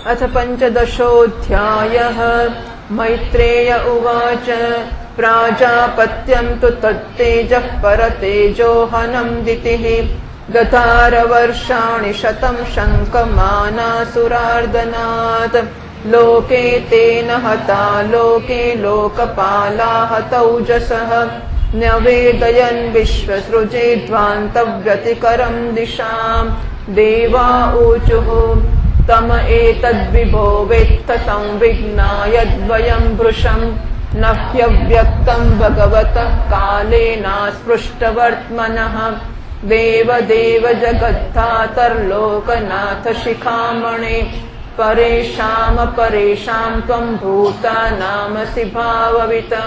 अथ पंचदशोऽध्यायः। मैत्रेय उवाच प्राजापत्यं तु तत्तेजः परतेजोहनं दितिः दधार वर्षाणि शतं शङ्कमानासुरार्दनात् लोके तेन हता लोके लोकपालाः तौजसः न्यवेदयन् विश्वसृजेध्वान्तव्यतिकरं दिशाम् देवा ऊचुः तम एतद्विभो वेत्थ संविघ्नायद्वयं भृशं न ह्यव्यक्तं भगवतः कालेनास्पृष्टवर्त्मनः देवदेव जगद्धातर्लोकनाथ शिखामणे परेषामपरेषां त्वं भूतानामसि भाववित्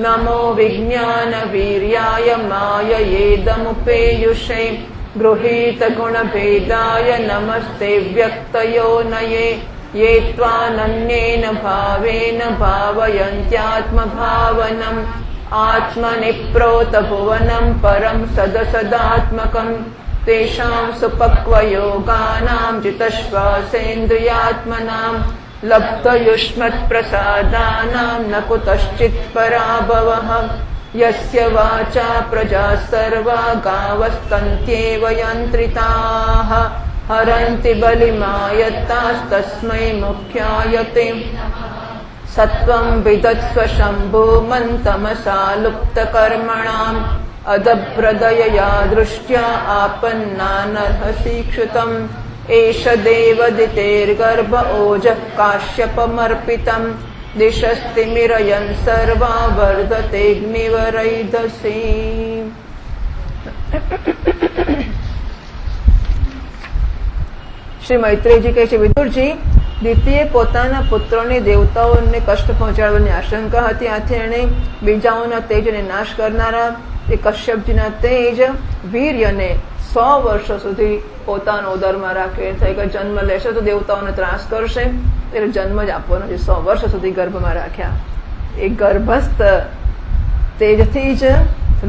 नमो विज्ञानवीर्याय माययेदमुपेयुषे गृहीत गुणभेदाय नमस्ते व्यक्तयोनये ये त्वानन्येन भावेन भावयन्त्यात्मभावनम् आत्मनि प्रोतभुवनं परं सदसदात्मकं तेषां सुपक्वयोगानां जितश्वासेन्द्रियात्मनां लब्धयुष्मत्प्रसादानां न कुतश्चित् पराभवः यस्य वाचा प्रजा सर्वा गावस्तन्त्येव यन्त्रिताः हरन्ति बलिमायत्तास्तस्मै मुख्यायते सत्वं विदत्स्व शम्भुमन्तमसा लुप्तकर्मणाम् अदभ्रदयया दृष्ट्या आपन्नानर्हसीक्षुतम् एष देवदितेर्गर्भ ओजः काश्यपमर्पितम् दिशस्तिमिरयन् सर्वा वर्धतेऽग्निवरैधसी। શ્રી મૈત્રેયજી કહે છે, વિદુરજી, દિતિએ પોતાના પુત્રોને દેવતાઓને કષ્ટ પહોંચાડવાની આશંકા હતી, આથી એણે બીજાઓના તેજને નાશ કરનારા એ કશ્યપજીના તેજ વીર્યને 100 વર્ષો સુધી પોતાનો ઉદરમાં રાખે. થઈ કે જન્મ લેશે તો દેવતાઓને ત્રાસ કરશે, એટલે જન્મ જ આપવાનો છે. 100 વર્ષ સુધી ગર્ભમાં રાખ્યા. એ ગર્ભસ્થ તેજથી જ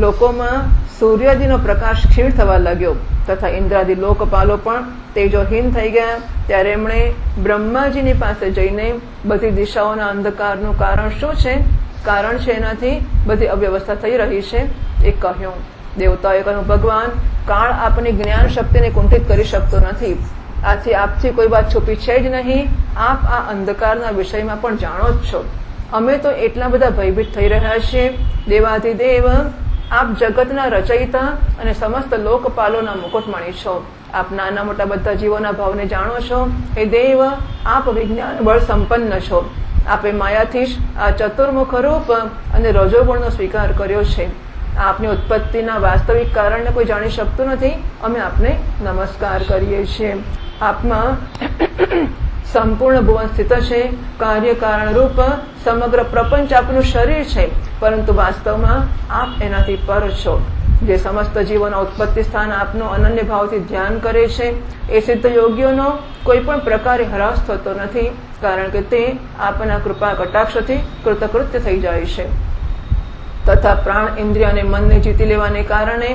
લોકોમાં સૂર્યાદિનો પ્રકાશ ક્ષીણ થવા લાગ્યો તથા ઇન્દ્રાદિ લોકપાલો પણ તેજોહીન થઈ ગયા. ત્યારે એમણે બ્રહ્માજીની પાસે જઈને બધી દિશાઓના અંધકારનું કારણ શું છે, કારણ છે એનાથી બધી અવ્યવસ્થા થઈ રહી છે એ કહ્યું. દેવતાઓએ કહ્યું, ભગવાન, કાળ આપની જ્ઞાન શક્તિને કુંઠિત કરી શકતો નથી, આથી આપથી કોઈ વાત છુપી છે જ નહીં. આપ આ અંધકારના વિષયમાં પણ જાણો જ છો. અમે તો એટલા બધા ભયભીત થઈ રહ્યા છીએ. દેવાધિદેવ, આપ જગતના રચયિતા અને સમસ્ત લોકપાલોના મુકુટમણી છો. આપ નાના મોટા બધા જીવોના ભાવને જાણો છો. હે દેવ, આપ વિજ્ઞાન બળ સંપન્ન છો. આપે માયાથી જ આ ચતુર્મુખ રૂપ અને રજોગુણનો સ્વીકાર કર્યો છે. આપની ઉત્પત્તિના વાસ્તવિક કારણને કોઈ જાણી શકતું નથી. અમે આપને નમસ્કાર કરીએ છીએ. આપમાં સંપૂર્ણ ભુવન સ્થિત છે. કાર્યકારણ રૂપ સમગ્ર પ્રપંચ આપનું શરીર છે, પરંતુ વાસ્તવમાં આપ એનાથી પર છો. જે સમસ્ત જીવોના ઉત્પત્તિ સ્થાન આપનું અનન્ય ભાવથી ધ્યાન કરે છે એ સિદ્ધ યોગીઓનો કોઈ પણ પ્રકારે હરાસ થતો નથી, કારણ કે તે આપના કૃપા કટાક્ષથી કૃતકૃત્ય થઈ જાય છે. તથા પ્રાણ, ઇન્દ્રિય અને મનને જીતી લેવાને કારણે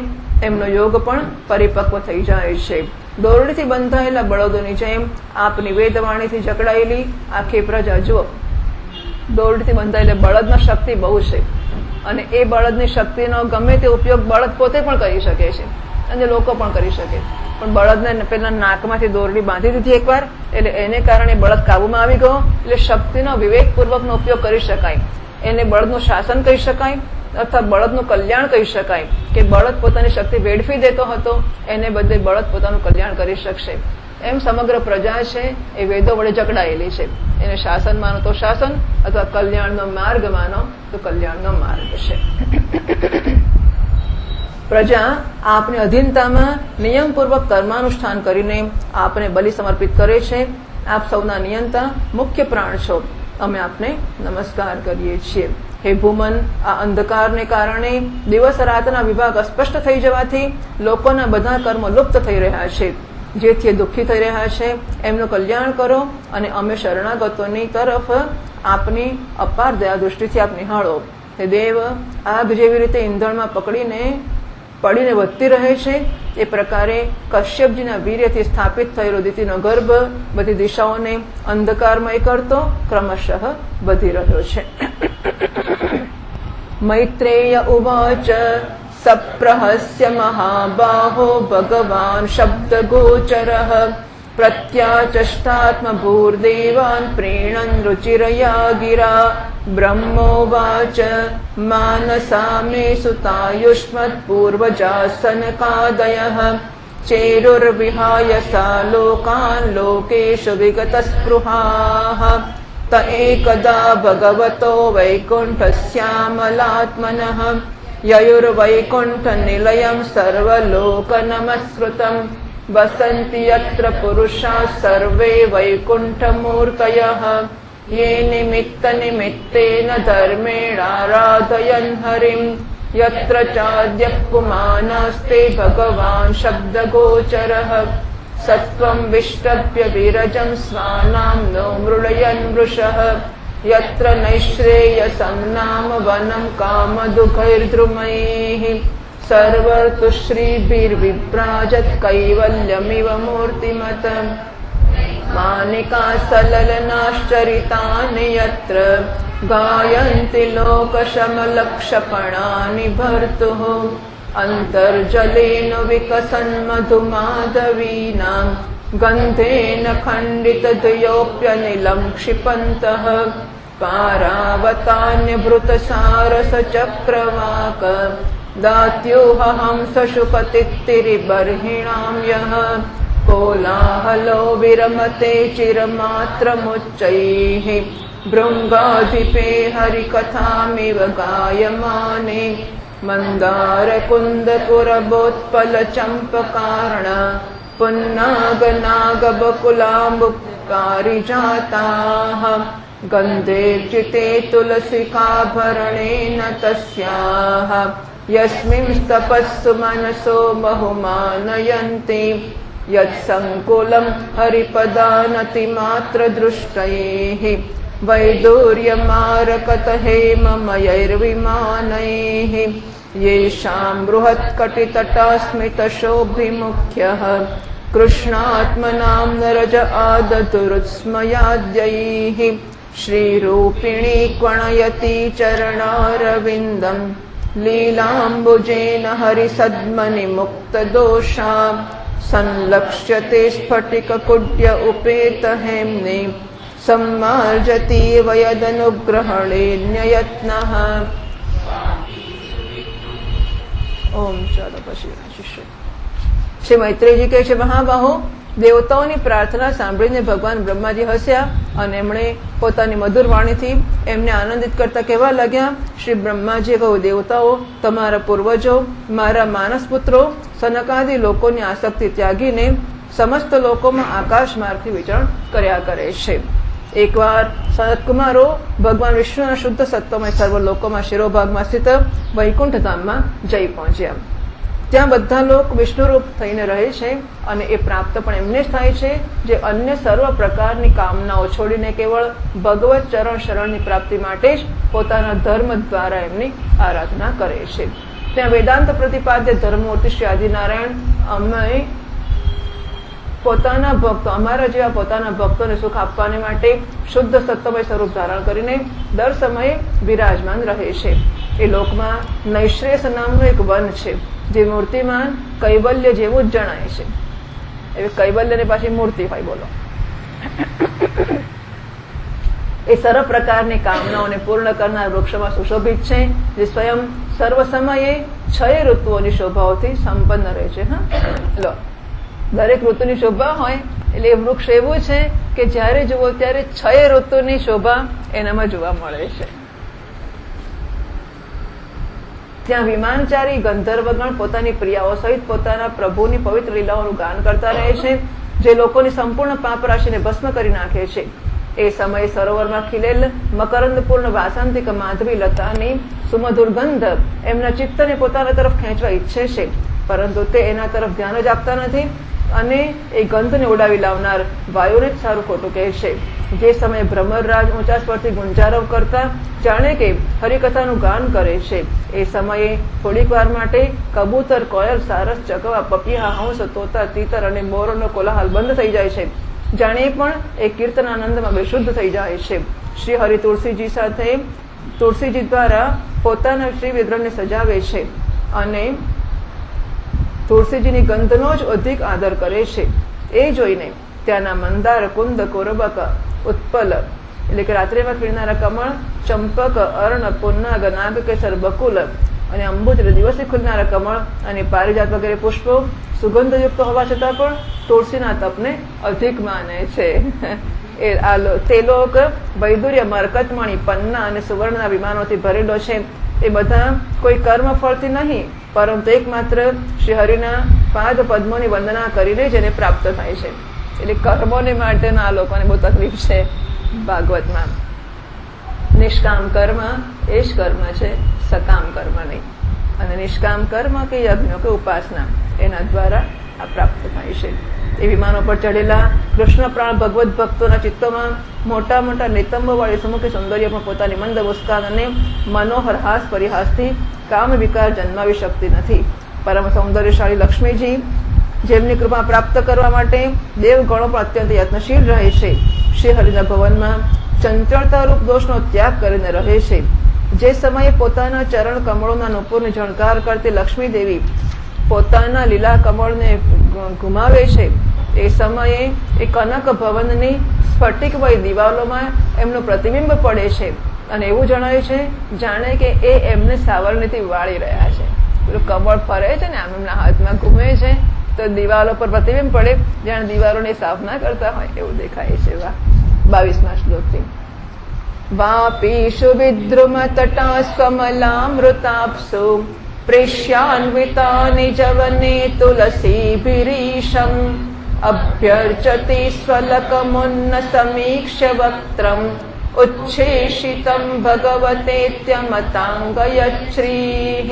એમનો યોગ પણ પરિપક્વ થઈ જાય છે. દોરડીથી બંધાયેલા બળદોની જેમ આપ નિવેદવાણીથી જકડાયેલી આખી પ્રજા જુઓ. દોરડીથી બંધાયેલા બળદમાં શક્તિ બહુ છે, અને એ બળદની શક્તિનો ગમે તે ઉપયોગ બળદ પોતે પણ કરી શકે છે અને લોકો પણ કરી શકે. પણ બળદને પેલા નાકમાંથી દોરડી બાંધી દીધી એકવાર, એટલે એને કારણે બળદ કાબુમાં આવી ગયો. એટલે શક્તિનો વિવેકપૂર્વકનો ઉપયોગ કરી શકાય. એને બળદનું શાસન કહી શકાય અથવા બળદનું કલ્યાણ કહી શકાય કે બળદ પોતાની શક્તિ વેડફી દેતો હતો, એને બદલે બળદ પોતાનું કલ્યાણ કરી શકશે. એમ સમગ્ર પ્રજા છે એ વેદો વડે જકડાયેલી છે. એને શાસન માનો તો શાસન અથવા કલ્યાણનો માર્ગ માનો તો કલ્યાણનો માર્ગ છે. પ્રજા આપની અધીનતામાં નિયમપૂર્વક કર્માનુષ્ઠાન કરીને આપને બલિ સમર્પિત કરે છે. આપ સૌના નિયંતા મુખ્ય પ્રાણ છો. અમે આપને નમસ્કાર કરીએ છીએ. હે ભૂમન, આ અંધકારને કારણે દિવસ રાતના વિભાગ અસ્પષ્ટ થઈ જવાથી લોકોના બધા કર્મો લુપ્ત થઈ રહ્યા છે. જેથી એ દુઃખી થઈ રહ્યા છે એમનું કલ્યાણ કરો, અને અમે શરણાગતોની તરફ આપની અપાર દયા દૃષ્ટિથી આપ નિહાળો. હે દેવ, આગ જેવી રીતે ઈંધણમાં પકડીને પડીને વધતી રહે છે, એ પ્રકારે કશ્યપજીના વીર્યથી સ્થાપિત થયેલો દિતિનો ગર્ભ બધી દિશાઓને અંધકારમય કરતો ક્રમશઃ વધી રહ્યો છે. મૈત્રેય ઉવાચ સપ્રહસ્ય મહાબાહો ભગવાન શબ્દગોચરઃ પ્રત્યાચષ્ટાત્મભૂર્દેવાન પ્રીણન રુચિરયા ગિરા બ્રહ્મોવાચ માનસા મે સુતાયુષ્મત્પૂર્વજાસનકાદયઃ ચેરુર્વિહાય સા લોકાન લોકેષુ વિગતસ્પૃહાઃ ત એકદા ભગવતો વૈકુંઠસ્યામલાત્મનઃ યયુર્વૈકુંઠનિલયં સર્વલોકનમસ્કૃતં વસન્તિ યત્ર પુરુષાઃ સર્વે વૈકુંઠમૂર્તયઃ યે નિમિત્તનિમિત્તેન ધર્મેણારાધયन् હરિં યત્ર ચાદ્યઃ પુમાનાસ્તે ભગવાન શબ્દગોચરઃ સત્વં વિષ્ટભ્ય વિરજં સ્વાનામ્નો મૃળયन् વૃષઃ યત્ર નૈશ્રેયસં નામ વनं કામદુઃખૈર્દ્રુમૈઃ સર્વતુશ્રીભિર્વિભ્રાજત કૈવલ્યમિવ મૂર્તિમત માનિકા સલલનાશ્ચરિતાનિ યત્ર ગાયન્તિ લોકશમલક્ષપણાનિ ભર્તુઃ અંતર્જલેન વિકસન મધુમાધવીનાં ગંધેન ખંડિતધયોપ્યનિલં ક્ષિપन्तઃ પારાવતાન્યભૃતસારસચક્રવાક દાત્યુહંસશુકતિત્તિરિબર્હિણાં યઃ કોલાહલો વિરમતે ચિરમાત્રમુચ્ચૈઃ ભૃંગાધિપે હરિકથામિવ ગાયમાને મંદારકુંદકુરબોત્પલચંપકાર્ણ પુન્નાગનાગબકુલાંબુકારિજાતાઃ ગંધેર્ચિતે તુલસિકાભरणेन તસ્યાઃ યસ્મિંस्तपस्सु मनसो बहुमानयन्ति यत्सङ्कुलं हरिपदानतिमात्रदृष्टैः वैदूर्यमारकतहेममयैर्विमानैः येषां बृहत्कटितटास्मितशोभिमुख्यः कृष्णात्मनां नरज आदतुरुत्स्मयाद्यैः श्रीरूपिणी क्वणयति चरणारविन्दं लीलाम्बुजेन हरिसद्मनिमुक्तदोषा संलक्ष्यते स्फटिककुड्य उपेतहेम्ने सम्मार्जति वयदनुग्रहणेऽन्ययत्नः. ओम ચાલો પછી શિષ્ય શ્રી મૈત્રેયજી કહે છે, મહાબાહો, દેવતાઓની પ્રાર્થના સાંભળીને ભગવાન બ્રહ્માજી હસ્યા અને એમણે પોતાની મધુર વાણીથી એમને આનંદિત કરતા કહેવા લાગ્યા. શ્રી બ્રહ્માજીએ કહ્યું, દેવતાઓ, તમારા પૂર્વજો મારા માનસ પુત્રો સનકાદી લોકોની આસક્તિ ત્યાગીને સમસ્ત લોકોમાં આકાશ માર્ગથી વિચરણ કર્યા કરે છે. એકવાર સનતકુમારો ભગવાન વિષ્ણુના શુદ્ધ સત્વમય સર્વ લોકોમાં શિરોભાગમાં સ્થિત વૈકુંઠ ધામમાં જઈ પહોંચ્યા. ત્યાં બધા લોક વિષ્ણુરૂપ થઈને રહે છે અને એ પ્રાપ્ત પણ એમને જ થાય છે જે અન્ય સર્વ પ્રકારની કામનાઓ છોડીને કેવળ ભગવત ચરણ શરણની પ્રાપ્તિ માટે જ પોતાના ધર્મ દ્વારા એમની આરાધના કરે છે. ત્યાં વેદાંત પ્રતિપાદ્ય ધર્મમૂર્તિ શ્રી આદિનારાયણ અમે પોતાના ભક્તો, અમારા જેવા પોતાના ભક્તોને સુખ આપવાને માટે શુદ્ધ સત્વમય સ્વરૂપ ધારણ કરીને દર સમયે વિરાજમાન રહે છે. એ લોકમાં નૈશ્રેયસ નામનું એક વન છે જે મૂર્તિમાન કૈવલ્ય જેવું જ જણાય છે. એવી કૈવલ્યની પાછી મૂર્તિ હોય. બોલો, એ સર્વ પ્રકારની કામનાઓને પૂર્ણ કરનાર વૃક્ષમાં સુશોભિત છે, જે સ્વયં સર્વ સમયે 6 ઋતુઓની શોભાઓથી સંપન્ન રહે છે. હા, લો, દરેક ઋતુની શોભા હોય એટલે એ વૃક્ષ એવું છે કે જયારે જુઓ ત્યારે 6 ઋતુની શોભા એનામાં જોવા મળે છે. ત્યાં વિમાનચારી ગંધર્વગણ પોતાની પ્રિયાઓ સહિત પોતાના પ્રભુની પવિત્ર લીલાઓનું ગાન કરતા રહે છે, જે લોકોની સંપૂર્ણ પાપ રાશિને ભસ્મ કરી નાખે છે. એ સમયે સરોવરમાં ખીલેલ મકરંદપૂર્ણ વાસંતિક માધવી લતાની સુમધુર ગંધ એમના ચિત્તને પોતાના તરફ ખેંચવા ઈચ્છે છે, પરંતુ તે એના તરફ ધ્યાન જ આપતા નથી અને એ ગંધને ઉડાવી લાવનાર વાયુને જ સારું ખોટું કહે છે. જે સમયે ભ્રમરરાજ ઊંચા સ્વરથી ગુંજારવ કરતા જાણે કે હરિકથાનું ગાન કરે છે, એ સમયે થોડીક વાર માટે કબૂતર, કોયલ, સારસ, ચકવા, પપીહા, હંસ, તોતા, તીતર અને મોરનો કોલાહલ બંધ થઈ જાય છે. જાણે પણ એ કીર્તન આનંદમાં બેશુદ્ધ થઈ જાય છે. શ્રી હરિ તુલસીજી સાથે તુલસીજી દ્વારા પોતાના શ્રી વિગ્રહને સજાવે છે અને તુલસીજીની ગંધનો જ અધિક આદર કરે છે. એ જોઈને ત્યાંના મંદાર, કુંદ, કોરબક, ઉત્પલ એટલે કે રાત્રિમાં ખીલનારા કમળ, ચંપક, અર્ણ, પુન્નાગ, નાગકેસર, બકુલ અને અંબુજ દિવસે ખુલનારા કમળ અને પારિજાત વગેરે પુષ્પો સુગંધયુક્ત હોવા છતાં પણ તુલસીના તપને અધિક માને છે. તે લોક વૈદુર્ય, મરકતમણી, પન્ના અને સુવર્ણના વિમાનોથી ભરેલો છે. એ બધા કોઈ કર્મ ફળથી નહીં, પરંતુ એકમાત્ર શ્રી હરિના પાદ પદ્મોની વંદના કરીને જ એને પ્રાપ્ત થાય છે. એટલે કર્મોને માટેના આ લોકોને બહુ તકલીફ છે. ભાગવતમાં નિષ્કામ કર્મ એ જ કર્મ છે, સકામ કર્મ નહીં. અને નિષ્કામ કર્મ કે યજ્ઞ કે ઉપાસના એના દ્વારા આ પ્રાપ્ત થાય છે. એ વિમાનો પર ચડેલા કૃષ્ણ પ્રાણ ભગવત ભક્તોના ચિત્તોમાં મોટા મોટા નિતંબવાળી સુમુખી સૌંદર્યમાં પોતાની મંદ મુસ્કાન અને મનોહર હાસ પરિહાસથી કામ વિકાર જન્માવી શકતી નથી. પરમ સૌંદર્યશાળી લક્ષ્મીજી જેમની કૃપા પ્રાપ્ત કરવા માટે દેવગણો પણ અત્યંત યત્નશીલ રહે છે. શ્રી હરિના ભવનમાં ચંચળતા રૂપ દોષનો ત્યાગ કરીને રહે છે. જે સમયે પોતાના ચરણ કમળોના નુપુરને ઝણકાર કરતી લક્ષ્મી દેવી પોતાના લીલા કમળને ઘુમાવે છે, એ સમયે એ કનક ભવનની સ્ફટિકમય દિવાલોમાં એમનું પ્રતિબિંબ પડે છે અને એવું જણાય છે જાણે કે એ એમને સાવરણીથી વાળી રહ્યા છે. પેલું કમળ ફરે છે ને, આમ એમના હાથમાં ઘૂમે છે તો દિવાલો પર પ્રતિબિંબ પડે, જાણે દિવાલોને સાફ ના કરતા હોય એવું દેખાય છે. 22મા શ્લોકથી વાપીષુ વિદ્રુમ તટાસ કમલામૃતાપ્સુ પ્રેષ્યાન્વિતાનિ જવને તુલસીભિરીશમ અભ્યર્ચતિ સ્વલકમુન્ન સમીક્ષ્ય વક્ત્રમ ઉચ્છેષિતમ ભગવતેત્યમતાંગયશ્રીઃ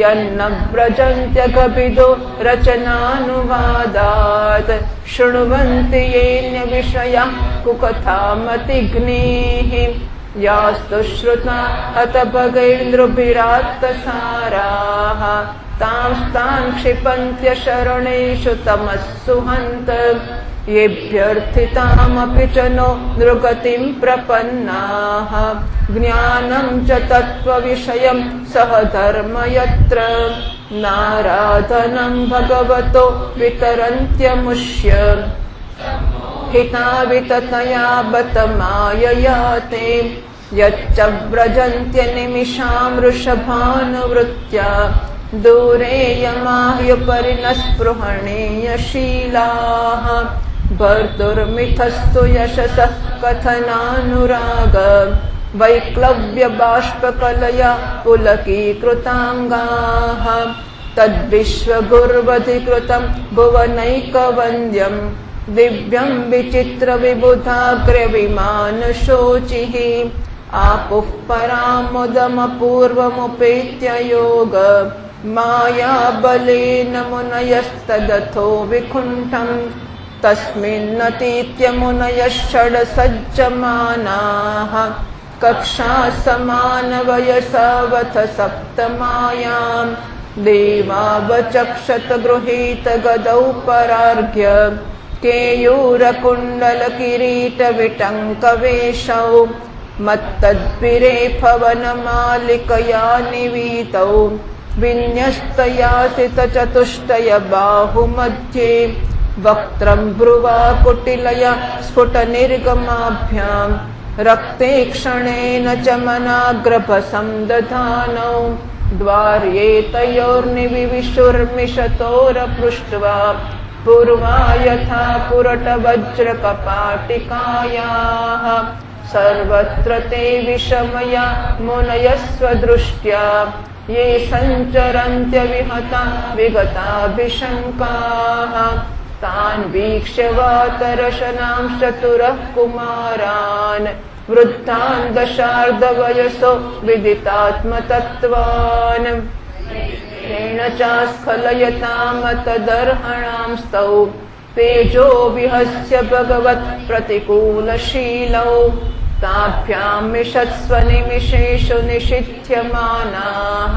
યન્ન વ્રજન્ત્યગભિદો રચનાનુવાદાત શૃણ્વન્તિ યેન્ય વિષયા કુકથામતિઘ્નેઃ यास्तु श्रुता अत भगैर्नृभिरात्तसाराः तांस्तान् क्षिपन्त्य शरणेषु तमस्सु हन्त येभ्यर्थितामपि च नो नृगतिं प्रपन्नाः ज्ञानं च तत्त्वविषयं सह धर्म यत्र नाराधनं भगवतो वितरन्त्यमुष्य हिताविततया बत मायया ते यच्च व्रजन्त्यनिमिषां वृषभानुवृत्त्या दूरे यमाह्युपरिनस्पृहणीयशीलाः भर्तुर्मिथस्तु यशसः कथनानुराग वैक्लव्यबाष्पकलया पुलकीकृताङ्गाः तद्विश्वगुर्वधिकृतं भुवनैकवन्द्यम् दिव्यं विचित्रविबुधाग्रविमानशोचिः आपुः परामुदमपूर्वमुपेत्य योग मायाबलेन मुनयस्तदथो विकुण्ठम् तस्मिन्नतीत्य मुनयः षड्सज्जमानाः कक्षासमानवयसावथ सप्तमायाम् देवावचक्षत गृहीत गदौ परार्घ्य केयूरकुण्डलकिरीटविटङ्कवेशौ मत्तद्भिरेफवनमालिकया निवीतौ विन्यस्तयासितचतुष्टयबाहुमध्ये वक्त्रं भ्रुवा कुटिलया स्फुटनिर्गमाभ्याम् रक्ते क्षणेन च मनाग्रभसं दधानौ द्वार्ये तयोर्निविविशुर्मिषतोरपृष्ट्वा पूर्वा यथा पुरटवज्रकपाटिकायाः सर्वत्र ते विषमया मुनयस्वदृष्ट्या ये सञ्चरन्त्यविहता विगताभिशङ्काः तान् वीक्ष्य वातरशनांश्चतुरः कुमारान् वृद्धान् दशार्धवयसो विदितात्मतत्त्वान् तेन चास्खलयतामतदर्हणांस्तौ तेजो विहस्य भगवत् प्रतिकूलशीलौ ताभ्यां मिषत्स्व निमिषेषु निषिध्यमानाः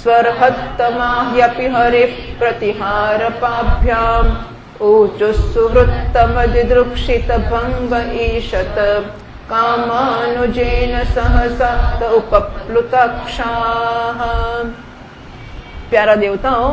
स्वर्हत्तमाह्यपि हरिः प्रतिहारपाभ्याम् ऊचुः सुहृत्तमदिदृक्षितभङ्ग ईशत कामानुजेन सहसा उपप्लुताक्षाः। प्यारा देवताओ,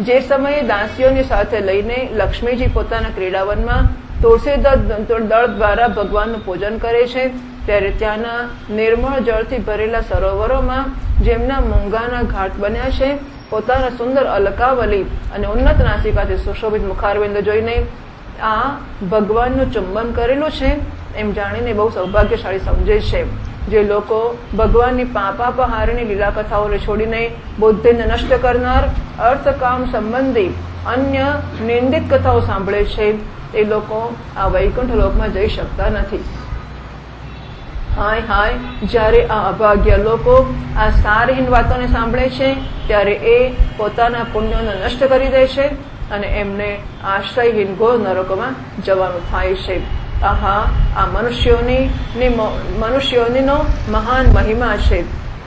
જે સમયે દાસીઓની સાથે લઈને લક્ષ્મીજી પોતાના ક્રીડાવનમાં તુલસી દળ દ્વારા ભગવાનનું પૂજન કરે છે, ત્યારે ત્યાંના નિર્મળ જળથી ભરેલા સરોવરોમાં જેમના મૂંગાના ઘાટ બન્યા છે, પોતાના સુંદર અલકાવલી અને ઉન્નત નાસિકાથી સુશોભિત મુખારવિંદ જોઈને આ ભગવાનનું ચુંબન કરેલું છે એમ જાણીને બહુ સૌભાગ્યશાળી સમજે છે. જે લોકો ભગવાનની પાપાપહારની લીલા કથાઓને છોડીને બુદ્ધિને નષ્ટ કરનાર અર્થકામ સંબંધી અન્ય નિંદિત કથાઓ સાંભળે છે, એ લોકો આ વૈકુંઠ લોકમાં જઈ શકતા નથી. હાય હાય, જ્યારે આ અભાગ્ય લોકો આ સારહીન વાતોને સાંભળે છે ત્યારે એ પોતાના પુણ્યોને નષ્ટ કરી દે છે અને એમને આશ્રયહીન ઘોર નરકોમાં જવાનું થાય છે. આહા, આ મનુષ્યોનીનો મહાન મહિમા છે.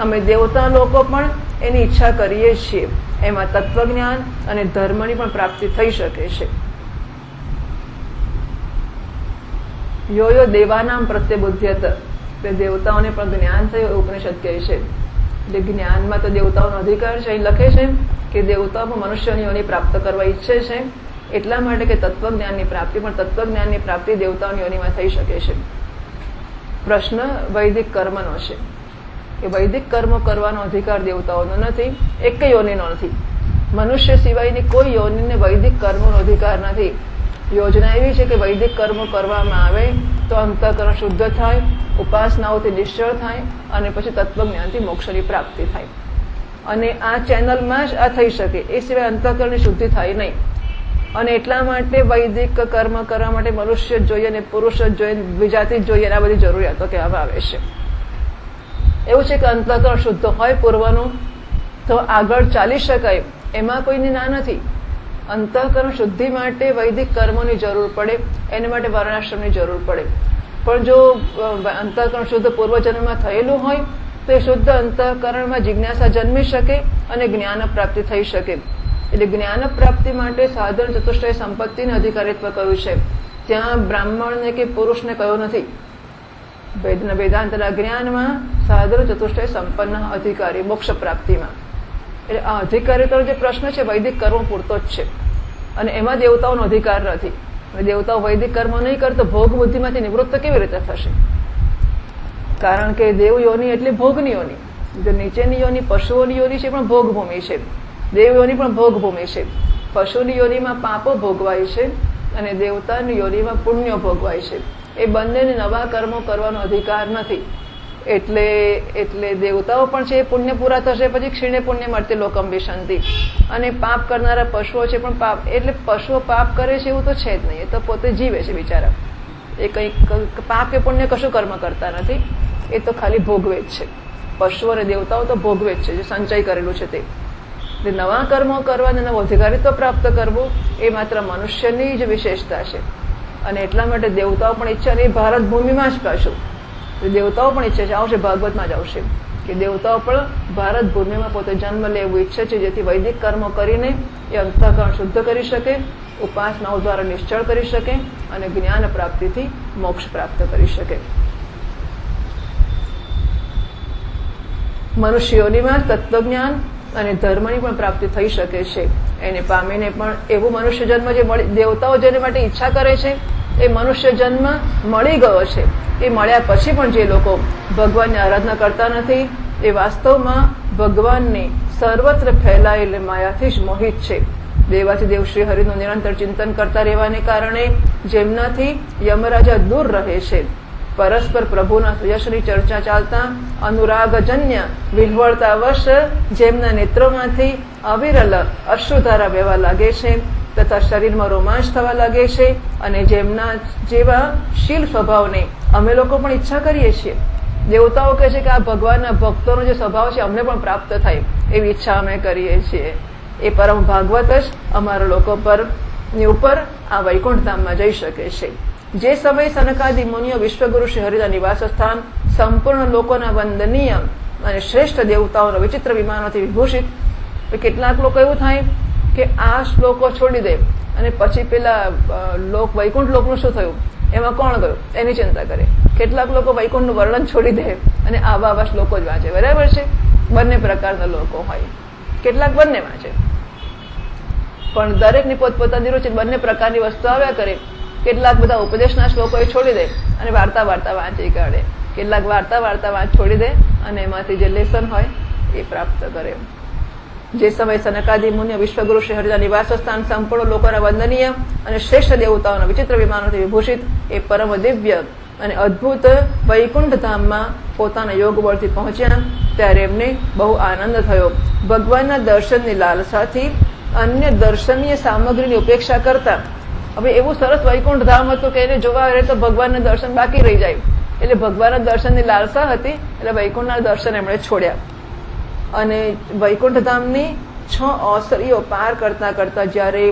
અમે દેવતા લોકો પણ એની ઈચ્છા કરીએ છીએ. એમાં તત્વજ્ઞાન અને ધર્મની પણ પ્રાપ્તિ થઈ શકે છે. યો યો દેવાનામ પ્રત્યબુદ્ધ્યત, એટલે દેવતાઓને પણ જ્ઞાન થયું એવું ઉપનિષદ કહે છે. એટલે જ્ઞાનમાં તો દેવતાઓનો અધિકાર છે. અહીં લખે છે કે દેવતાઓ પણ મનુષ્યની યોનિ પ્રાપ્ત કરવા ઈચ્છે છે, એટલા માટે કે તત્વજ્ઞાનની પ્રાપ્તિ પણ તત્વજ્ઞાનની પ્રાપ્તિ દેવતાઓની યોનિમાં થઈ શકે છે. પ્રશ્ન વૈદિક કર્મનો છે કે વૈદિક કર્મો કરવાનો અધિકાર દેવતાઓનો નથી, એક યોનિનો નથી. મનુષ્ય સિવાયની કોઈ યોનિને વૈદિક કર્મોનો અધિકાર નથી. યોજના એવી છે કે વૈદિક કર્મો કરવામાં આવે તો અંતઃકરણ શુદ્ધ થાય, ઉપાસનાઓથી નિશ્ચળ થાય અને પછી તત્વજ્ઞાનથી મોક્ષની પ્રાપ્તિ થાય. અને આ ચેનલમાં જ આ થઈ શકે, એ સિવાય અંતઃકરણની શુદ્ધિ થાય નહીં. અને એટલા માટે વૈદિક કર્મ કરવા માટે મનુષ્ય જ જોઈએ અને પુરુષ જ જોઈએ, વિજાતિ જ જોઈએ, આ બધી જરૂરિયાતો કહેવામાં આવે છે. એવું છે કે અંતઃકરણ શુદ્ધ હોય પૂર્વનું તો આગળ ચાલી શકાય, એમાં કોઈની ના નથી. અંતઃકરણ શુદ્ધિ માટે વૈદિક કર્મોની જરૂર પડે, એના માટે વર્ણાશ્રમની જરૂર પડે. પણ જો અંતઃકરણ શુદ્ધ પૂર્વજન્મમાં થયેલું હોય તો એ શુદ્ધ અંતઃકરણમાં જિજ્ઞાસા જન્મી શકે અને જ્ઞાન પ્રાપ્તિ થઈ શકે. એટલે જ્ઞાન પ્રાપ્તિ માટે સાધન ચતુષ્ટય સંપત્તિને અધિકારીત્વ કહ્યું છે. ત્યાં બ્રાહ્મણને કે પુરુષને કહ્યું નથી. વેદાંતના જ્ઞાનમાં સાધન ચતુષ્ટય સંપન્ન અધિકારી મોક્ષ પ્રાપ્તિમાં. એટલે આ અધિકારીત્વનો જે પ્રશ્ન છે વૈદિક કર્મ પૂરતો જ છે અને એમાં દેવતાઓનો અધિકાર નથી. દેવતાઓ વૈદિક કર્મ નહીં કરે તો ભોગ બુદ્ધિમાંથી નિવૃત્ત કેવી રીતે થશે? કારણ કે દેવ યોની એટલે ભોગની યોની. જો નીચેની યોની પશુઓની યોની છે પણ ભોગભૂમિ છે, દેવ યોની પણ ભોગભૂમિ છે. પશુની યોનીમાં પાપો ભોગવાય છે અને દેવતાની યોનીમાં પુણ્યો ભોગવાય છે. એ બંનેને નવા કર્મો કરવાનો અધિકાર નથી. એટલે દેવતાઓ પણ છે, પુણ્ય પૂરા થશે પછી ક્ષીણે પુણ્ય મળતે લોકમ વિશંતિ. અને પાપ કરનારા પશુઓ છે પણ પાપ, એટલે પશુઓ પાપ કરે છે એવું તો છે જ નહીં. એ તો પોતે જીવે છે બિચારા. એ કંઈક પાપ કે પુણ્ય કશું કર્મ કરતા નથી, એ તો ખાલી ભોગવે જ છે. પશુઓ અને દેવતાઓ તો ભોગવે જ છે, જે સંચય કરેલું છે તે. નવા કર્મો કરવા અને નવો અધિકારીત્વ પ્રાપ્ત કરવું એ માત્ર મનુષ્યની જ વિશેષતા છે. અને એટલા માટે દેવતાઓ પણ ઈચ્છે, અને એ ભારત ભૂમિમાં જ પાછું દેવતાઓ પણ ઈચ્છે છે, આવશે ભાગવતમાં જ આવશે કે દેવતાઓ પણ ભારત ભૂમિમાં પોતે જન્મ લેવું ઈચ્છે છે, જેથી વૈદિક કર્મો કરીને એ અંતઃકરણ શુદ્ધ કરી શકે, ઉપાસનાઓ દ્વારા નિશ્ચળ કરી શકે અને જ્ઞાન પ્રાપ્તિથી મોક્ષ પ્રાપ્ત કરી શકે. મનુષ્યોનીમાં તત્વજ્ઞાન અને ધર્મની પણ પ્રાપ્તિ થઈ શકે છે. એને પામીને પણ એવું મનુષ્ય જન્મ જે દેવતાઓ જેને માટે ઈચ્છા કરે છે એ મનુષ્ય જન્મ મળી ગયો છે. એ મળ્યા પછી પણ જે લોકો ભગવાનની આરાધના કરતા નથી એ વાસ્તવમાં ભગવાનની સર્વત્ર ફેલાયેલી માયાથી જ મોહિત છે. દેવાથી દેવ શ્રી હરિનું નિરંતર ચિંતન કરતા રહેવાને કારણે જેમનાથી યમરાજા દૂર રહે છે, પરસ્પર પ્રભુના યશની ચર્ચા ચાલતા અનુરાગજન્ય વિહવળતાવશ જેમના નેત્રોમાંથી અવિરલ અશ્રુધારા વહેવા લાગે છે તથા શરીરમાં રોમાંચ થવા લાગે છે અને જેમના જેવા શીલ સ્વભાવને અમે લોકો પણ ઈચ્છા કરીએ છીએ. દેવતાઓ કહે છે કે આ ભગવાનના ભક્તોનો જે સ્વભાવ છે અમને પણ પ્રાપ્ત થાય એવી ઈચ્છા અમે કરીએ છીએ. એ પરમ ભાગવત જ અમારા લોકો પર ની ઉપર આ વૈકુંઠ ધામમાં જઈ શકે છે. જે સમય સનકાદિ મુનિઓ વિશ્વગુરુ શ્રી હરિના નિવાસ સ્થાન સંપૂર્ણ લોકોના વંદનીય અને શ્રેષ્ઠ દેવતાઓના વિચિત્ર વિમાનોથી વિભૂષિત. કેટલાક લોકો એવું થાય કે આ શ્લોકો છોડી દે અને પછી પેલા લોક વૈકુંઠ લોકનું શું થયું, એમાં કોણ ગયું એની ચિંતા કરે. કેટલાક લોકો વૈકુંઠનું વર્ણન છોડી દે અને આવા શ્લોકો જ વાંચે. બરાબર છે, બંને પ્રકારના લોકો હોય. કેટલાક બંને વાંચે, પણ દરેકની પોતપોતાની રૂચિ બંને પ્રકારની વસ્તુ આવ્યા કરે. કેટલાક બધા ઉપદેશના શ્લોકો એ છોડી દે અને વાર્તા વાંચી કાઢે. કેટલાક વાર્તા છોડી દે અને એમાંથી જે લેસન હોય એ પ્રાપ્ત કરે. જે સમય સનકાદિ મુનિ વિશ્વગુરુ શ્રી હરિના નિવાસ સ્થાન સંપૂર્ણ લોકોના વંદનીય અને શ્રેષ્ઠ દેવતાઓના વિચિત્ર વિમાનોથી વિભૂષિત એ પરમ દિવ્ય અને અદભુત વૈકુંઠ ધામમાં પોતાના યોગ બળથી પહોંચ્યા ત્યારે એમને બહુ આનંદ થયો. ભગવાનના દર્શનની લાલસાથી અન્ય દર્શનીય સામગ્રીની ઉપેક્ષા કરતા, હવે એવું સરસ વૈકુંઠ ધામ હતું કે એને જોવા રહે તો ભગવાનના દર્શન બાકી રહી જાય. એટલે ભગવાનના દર્શનની લાલસા હતી એટલે વૈકુંઠના દર્શન એમણે છોડ્યા. અને વૈકુંઠ ધામની 6 ઓસરીઓ પાર કરતા કરતા જયારે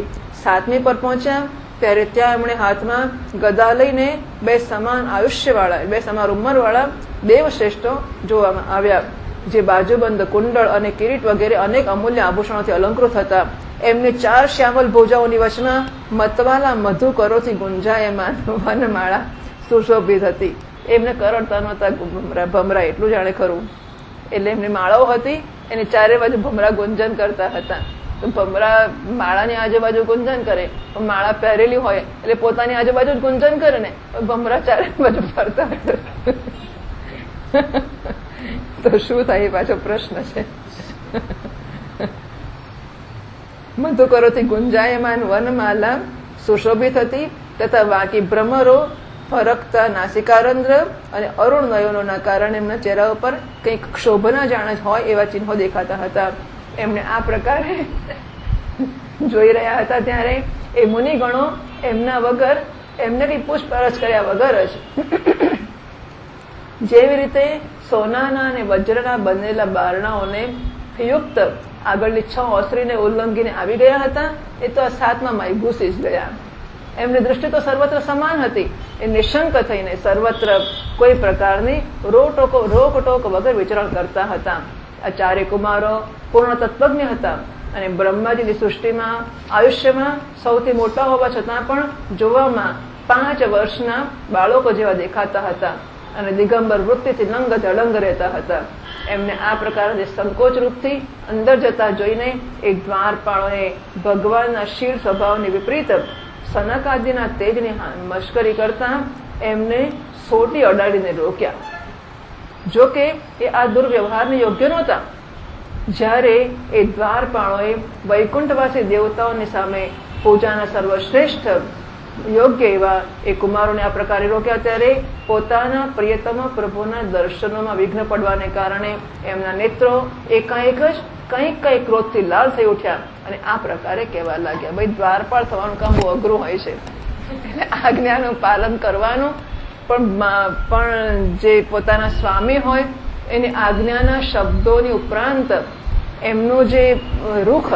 7મી પર પહોંચ્યા ત્યારે ત્યાં એમણે હાથમાં ગદા લઈને 2 સમાન આયુષ્યવાળા, 2 સમાન ઉંમરવાળા દેવશ્રેષ્ઠો જોવામાં આવ્યા, જે બાજુબંધ કુંડળ અને કિરીટ વગેરે અનેક અમૂલ્ય આભૂષણોથી અલંકૃત હતા. એમને 4 શ્યામલ ભુજાઓની વચમાં મતવાલા મધુકરોથી ગુંજાયમાન વનમાળા સુશોભિત હતી. એમને કરડતા નહોતા ભમરા, એટલું જાણે ખરું. એટલે એમની માળાઓ હતી, એને ચારે બાજુ ભમરા ગુંજન કરતા હતા. તો ભમરા માળાની આજુબાજુ ગુંજન કરે, માળા પહેરેલી હોય એટલે પોતાની આજુબાજુ જ ગુંજન કરે ને, ભમરા ચારે બાજુ ફરતા તો શું થાય એ પાછો પ્રશ્ન છે. મધુકરોથી ગુંજાયમાન વનમાલા સુશોભિત હતી તથા વાંકી ભ્રમરો, ફરકતા નાસિકારંધ્ર અને અરુણ નયનોના કારણે એમના ચહેરા ઉપર કંઈક ક્ષોભના જાણ હોય એવા ચિહ્નો દેખાતા હતા. એમને આ પ્રકારે જોઈ રહ્યા હતા ત્યારે એ મુનિગણો એમના વગર, એમને કઈ પૂછપરછ કર્યા વગર જ જેવી રીતે સોનાના અને વજ્રના બનેલા બારણાઓને યુક્ત આગળની 6 ઓસરીને ઉલ્લંઘીને આવી ગયા હતા, એ તો આ 7માં ઘૂસી જ ગયા. એમની દૃષ્ટિ તો સર્વત્ર સમાન હતી. એ નિશંક થઈને સર્વત્ર કોઈ પ્રકારની રોકટોક વગર વિચરણ કરતા હતા. આ 4 કુમારો પૂર્ણ તત્વજ્ઞ હતા અને બ્રહ્માજીની સૃષ્ટિમાં આયુષ્યમાં સૌથી મોટા હોવા છતાં પણ જોવામાં 5 વર્ષના બાળકો જેવા દેખાતા હતા અને દિગંબર વૃત્તિથી લંગ જળંગ રહેતા હતા. એમને આ પ્રકારની સંકોચ રૂપથી અંદર જતા જોઈને એક દ્વારપાળોએ ભગવાનના શીલ સ્વભાવની વિપરીત સનકાદિના તેજની મશ્કરી કરતા એમને સોટી અડાડીને રોક્યા. જોકે એ આ દુર્વ્યવહારને યોગ્ય નહોતા. જ્યારે એ દ્વારપાળોએ વૈકુંઠવાસી દેવતાઓની સામે પૂજાના સર્વશ્રેષ્ઠ યોગ્ય એવા એ કુમારોને આ પ્રકારે રોક્યા ત્યારે પોતાના પ્રિયતમ પ્રભુના દર્શનોમાં વિઘ્ન પડવાને કારણે એમના નેત્રો એકાએક જ કંઈક ક્રોધથી લાલ થઈ ઉઠ્યા અને આ પ્રકારે કહેવા લાગ્યા, ભાઈ દ્વારપાળ થવાનું કામ બહુ અઘરું હોય છે. એટલે આજ્ઞાનું પાલન કરવાનું પણ જે પોતાના સ્વામી હોય એની આજ્ઞાના શબ્દોની ઉપરાંત એમનું જે રૂખ,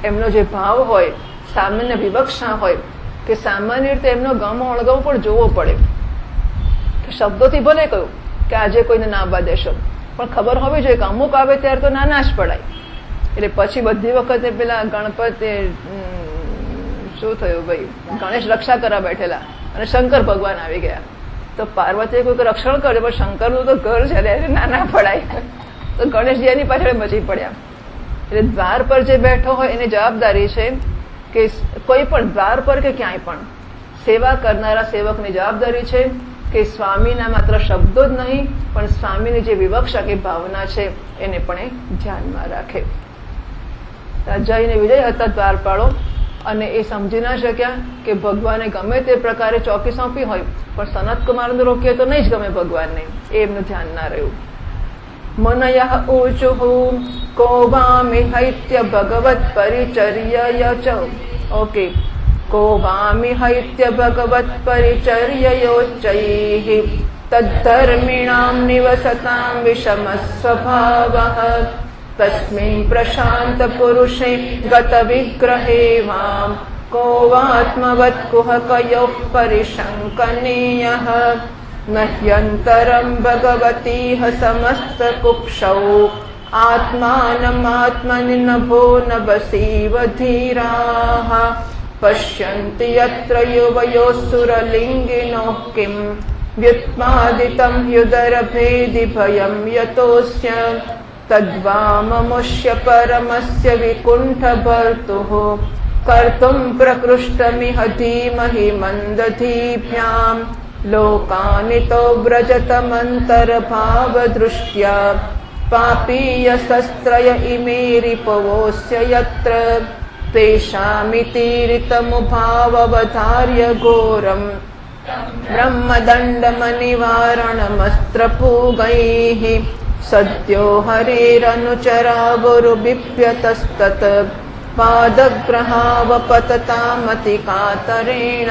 એમનો જે ભાવ હોય, સામાન્ય વિવક્ષા હોય કે સામાન્ય રીતે એમનો ગમો અણગમો પણ જોવો પડે. શબ્દોથી ભલે કહ્યું કે આજે કોઈને ના આવવા દેશો, પણ ખબર હોવી જોઈએ કે અમુક આવે ત્યારે તો ના જ પડાય. એટલે પછી બધી વખતે પેલા ગણપતિ શું થયું ભાઈ, ગણેશ રક્ષા કરવા બેઠેલા અને શંકર ભગવાન આવી ગયા. તો પાર્વતીએ કોઈક રક્ષણ કર્યું, પણ શંકરનું તો ઘર છે એટલે ના પડાય. તો ગણેશજી એની પાછળ બચી પડ્યા. એટલે દ્વાર પર જે બેઠો હોય એની જવાબદારી છે કે કોઈ પણ દ્વાર પર કે ક્યાંય પણ સેવા કરનારા સેવકની જવાબદારી છે કે સ્વામીના માત્ર શબ્દો જ નહીં પણ સ્વામીની જે વિવક્ષા કે ભાવના છે એને પણ એ ધ્યાનમાં રાખે. જઈને વિજય હતા દ્વારપાળો અને એ સમજી ના શક્યા કે ભગવાને ગમે તે પ્રકારે ચોકી સોંપી હોય પણ સનતકુમારને રોકીએ તો નહીં જ ગમે ભગવાનને, એ એમનું ધ્યાન ના રહ્યું. મનયઃ ઊચુઃ કો વામિ હૈત્ય ભગવત પરિચર્યય ચ. ઓકે, को वामि हैत्य भगवत् परिचर्ययोच्चैः तद्धर्मिणां निवसतां विषमः स्वभावः तस्मिन् प्रशान्त पुरुषे गत विग्रहे वां को वात्मवत् कुहकयोः परिशङ्कनीयः नह्यन्तरम् भगवतीह समस्तकुक्षौ आत्मानमात्मनि नभो नभसीव धीराः पश्यन्ति यत्र युवयोः किम् व्युत्पादितं ह्युदरभेदि भयं यतोऽस्य तद्वाममुष्य परमस्य विकुण्ठभर्तुः कर्तुं प्रकृष्टमिह धीमहि मन्दधीभ्याम् लोकानितो व्रजतमन्तर्भावदृष्ट्या पापीयशस्त्रय इमे रिपवोऽस्य यत्र तेषामितीरितमुभाववधार्य घोरम् ब्रह्मदण्डमनिवारणमस्त्रपूगैः सद्यो हरेरनुचरा गुरुबिप्यतस्तत् पादग्रहावपततामतिकातरेण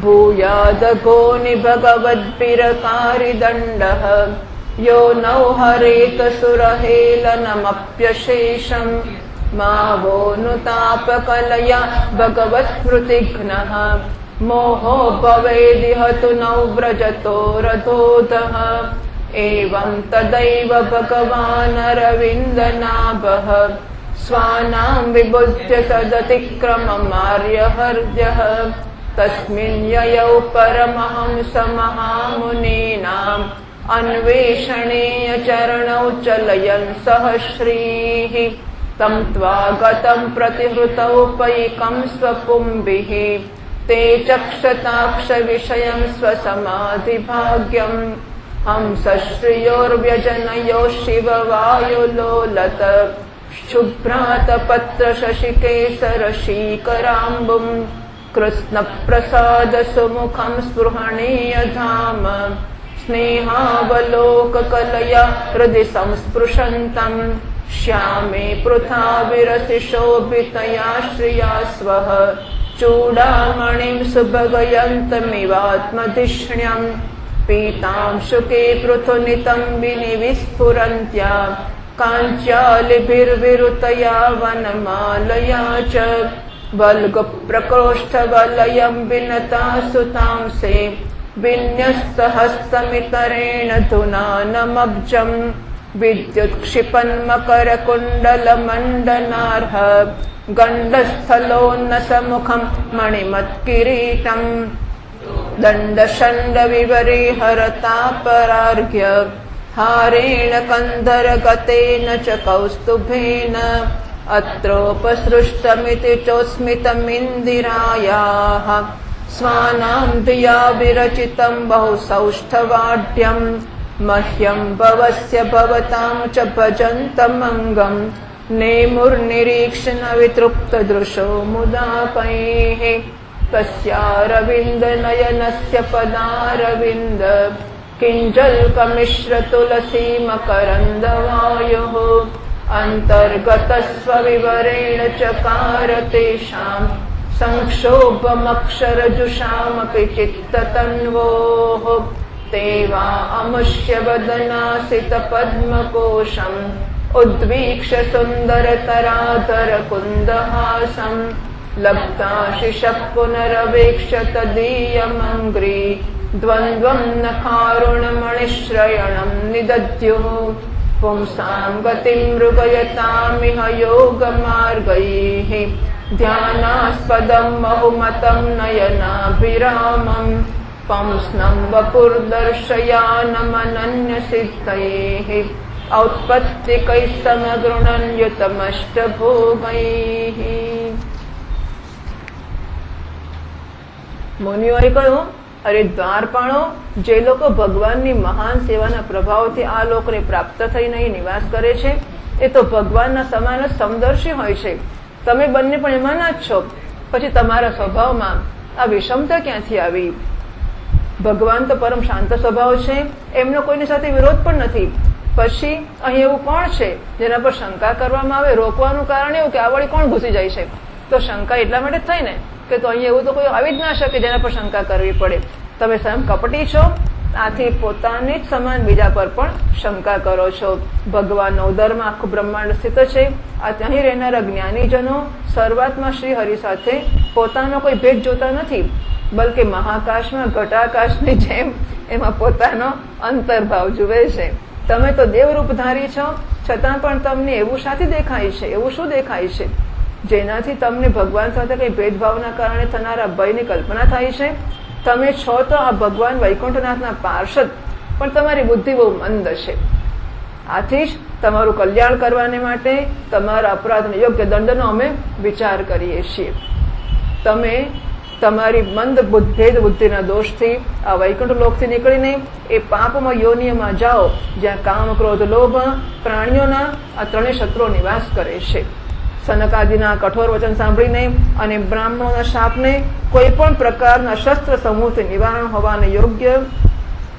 भूयादगो निभगवद्भिरकारिदण्डः यो नौ हरेत सुरहेलनमप्यशेषम् मा वो नुतापकलया भगवत्स्मृतिघ्नः मोहो भवेदिह तु नौ व्रजतो रथोदः एवं तदैव भगवानरविन्दनाभः स्वानां विबुध्य तदतिक्रममार्यहर्यः तस्मिन् ययौ परमहंसमहामुनीनाम् अन्वेषणीय चरणौ चलयन् सह श्रीः तं त्वागतं प्रतिहृतौ पैकं स्वपुम्भिः ते चक्षताक्ष विषयं स्वसमाधिभाग्यम् हंसश्रियोर्व्यजनयो शिववायुलोलत शुभ्रातपत्र शशिकेसरशीकराम्बुम् कृत्स्नप्रसाद सुमुखं स्पृहणीय धाम स्नेहावलोककलया हृदि संस्पृशन्तम् श्यामे पृथा विरसि शोभितया श्रिया स्वः चूडामणिं सुभगयन्तमिवात्मधिष्ण्यम् पीतां शुके पृथुनितम्बिनि विस्फुरन्त्या काञ्च्यालिभिर्विरुतया वनमालया च वल्गुप्रकोष्ठवलयं विनता सुतांसे विन्यस्तहस्तमितरेण धुनानमब्जम् विद्युत्क्षिपन्मकरकुण्डलमण्डनार्ह गण्डस्थलोन्नसमुखं मणिमत्किरीटम् दण्डषण्डविवरीहरतापरार्घ्य हारेण कन्धरगतेन च कौस्तुभेन अत्रोपसृष्टमिति चोस्मितमिन्दिरायाः स्वानां धिया विरचितं बहुसौष्ठवाढ्यम् मह्यं भवस्य भवतां च भजन्तमङ्गम् नेमुर्निरीक्षण वितृप्तदृशो मुदापैः तस्यारविन्दनयनस्य पदारविन्द किञ्जल्कमिश्र तुलसीमकरन्दवायुः अन्तर्गतस्वविवरेण चकार तेषाम् संक्षोभमक्षरजुषामपि चित्ततन्वोः ते वा अमुष्य वदनासितपद्मकोशम् उद्वीक्ष्य सुन्दरतराधरकुन्दहासम् लब्धाशिषः पुनरवेक्ष्य तदीयमङ्घ्रि द्वन्द्वं नखारुणमणिश्रयणं निदद्युः पुंसां गतिं मृगयतामिह योगमार्गैः ध्यानास्पदं बहुमतं नयनाभिरामम् पंस्नं वपुर्दर्शयानमनन्यसिद्धैः औत्पत्तिकैः समगृणन्युतमष्टभोगैः। મુનિઓએ કહ્યું, અરે દ્વારપાળો, જે લોકો ભગવાનની મહાન સેવાના પ્રભાવથી આ લોકને પ્રાપ્ત થઈને અહીં નિવાસ કરે છે એ તો ભગવાનના સમાન જ સમદર્શી હોય છે. તમે બંને પણ એમાંના જ છો, પછી તમારા સ્વભાવમાં આ વિષમતા ક્યાંથી આવી? ભગવાન તો પરમ શાંત સ્વભાવ છે, એમનો કોઈની સાથે વિરોધ પણ નથી. પછી અહીં એવું કોણ છે જેના પર શંકા કરવામાં આવે? રોકવાનું કારણ એવું કે આ વળી કોણ ઘૂસી જાય છે, તો શંકા એટલા માટે થઈ ને કે તો અહીં એવું તો કોઈ આવી જ ના શકે જેના પર શંકા કરવી પડે. તમે સ્વયં કપટી છો, આથી પોતાની જ સમાન બીજા પર પણ શંકા કરો છો. ભગવાનનો ઉદરમાં આખું બ્રહ્માંડ સ્થિત છે. અહીં રહેનારા જ્ઞાનીજનો સર્વાત્મા શ્રી હરિ સાથે પોતાનો કોઈ ભેદ જોતા નથી, બલકે મહાકાશમાં ઘટાકાશની જેમ એમાં પોતાનો અંતર્ભાવ જુએ છે. તમે તો દેવરૂપધારી છો, છતાં પણ તમને એવું શાથી દેખાય છે? એવું શું દેખાય છે જેનાથી તમને ભગવાન સાથે કઈ ભેદભાવના કારણે થનારા ભયની કલ્પના થાય છે? તમે છો તો આ ભગવાન વૈકુંઠનાથના પાર્ષદ, પણ તમારી બુદ્ધિ બહુ મંદ છે. આથી જ તમારું કલ્યાણ કરવાને માટે તમારા અપરાધને યોગ્ય દંડનો અમે વિચાર કરીએ છીએ. તમે તમારી મંદ ભેદ બુદ્ધિના દોષથી આ વૈકુંઠ લોકથી નીકળીને એ પાપમય યોનિમાં જાઓ, જ્યાં કામ, ક્રોધ, લોભ પ્રાણીઓના આ ત્રણેય શત્રુઓ નિવાસ કરે છે. સનકાદિના કઠોર વચન સાંભળીને અને બ્રાહ્મણોના શાપને કોઈ પણ પ્રકારના શસ્ત્ર સમૂહથી નિવારણ હોવાને યોગ્ય